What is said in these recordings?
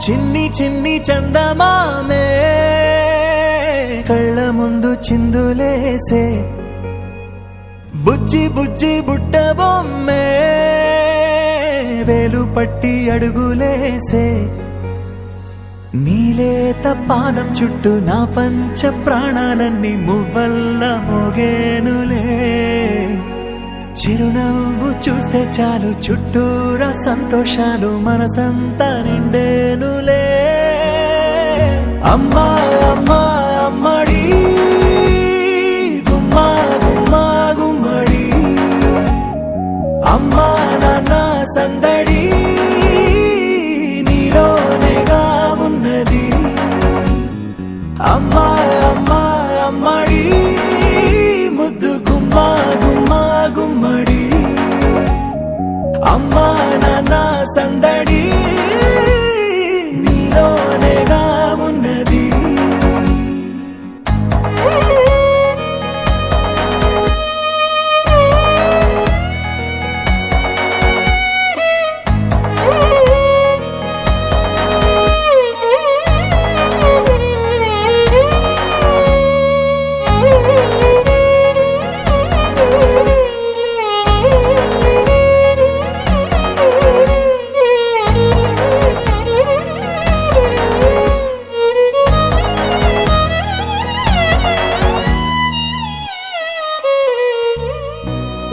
చిన్ని చిన్ని చందమామే కళ్ళ ముందు చిందులేసే బుజ్జి బుజ్జి బుట్ట బొమ్మే వేలు పట్టి అడుగులేసే నీలేత పానం చుట్టూ నా పంచ ప్రాణాలన్నీ మువ్వల్ల మోగేనులే చిరునవ్వు చూస్తే చాలు చుట్టూరా సంతోషాలు మనసంతా నిండేనులే అమ్మా అమ్మా అమ్మడి గుమ్మా గుమ్మా గుమ్మడి అమ్మా నాన్న సందడి నీలోనేగా ఉన్నది అమ్మా అమ్మా అమ్మడి ముద్దు గుమ్మా గుమ్మా గుమ్మడి అమ్మా నాన్న సందడి నీలోనేగా ఉన్నది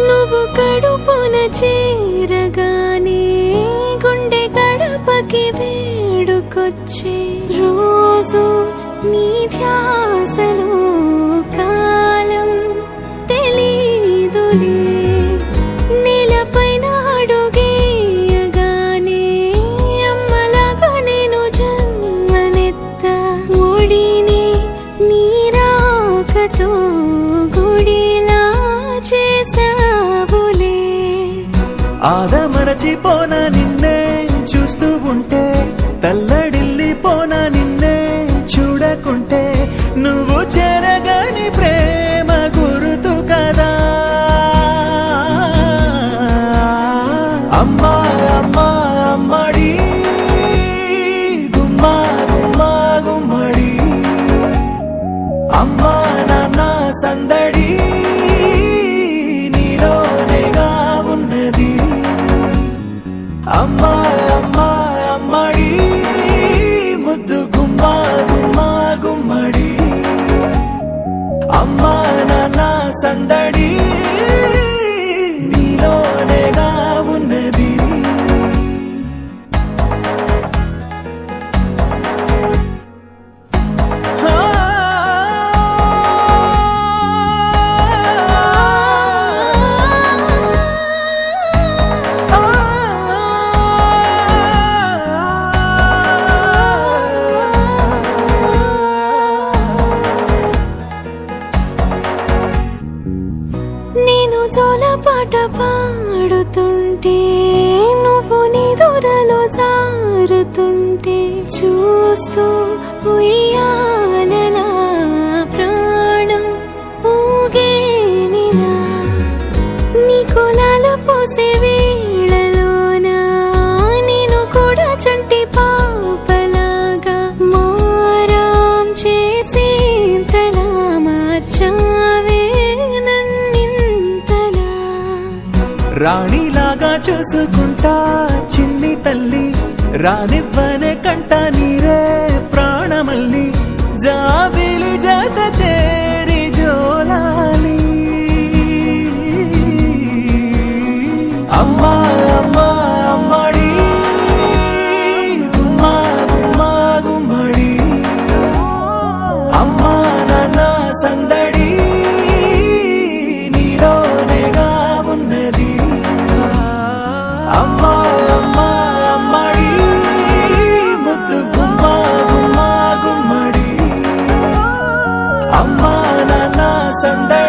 నువ్వు కడుపున చేరగానే గుండె గడపకి వేడుకొచ్చే రోజు నీ ధ్యాసలో కాలం తెలీదులే నేలపైన అడుగేయగానే అమ్మలాగా నేను జన్మనెత్త ఒడిని నీ రాకతో గుడిలా చేసావులే ఆదమరచిపోనా నిన్నే చూస్తూ ఉంటే తల్లడిల్లిపోనా నిన్నే చూడకుంటే నువ్వు చెరగని ప్రేమ గురుతు కదా అమ్మా అమ్మా అమ్మడి గుమ్మా గుమ్మా గుమ్మడి అమ్మా నాన్న సందడి నీలోనేగా ఉన్నది అమ్మా అమ్మా అమ్మడి ముద్దు గుమ్మా గుమ్మా గుమ్మడి అమ్మా నాన్న సందడి నీలోనేగా ఉన్నది నేను జోలపాట పాడుతుంటే నువ్వు నిదురలో జారుతుంటే చూస్తూ ఉయ్యాలలా ప్రాణం ఊగేనినా నీ కులాలు పోసే వేళలోనా నేను కూడా చంటి పాపలాగా మారాం చేసేంతలా మార్చావే రాణిలాగా చూసుకుంటా చిన్ని తల్లి రానివ్వనే కంట నీరే ప్రాణమల్లి జాబిలి జత చేరి జోలాలి అమ్మా అమ్మా అమ్మడి గుమ్మా గుమ్మా గుమ్మడి అమ్మా నాన్న సందడి నీలోనేగా ఉన్నది అమ్మా అమ్మా అమ్మడి ముద్దు గుమ్మా గుమ్మా గుమ్మడి అమ్మా నాన్న సందడి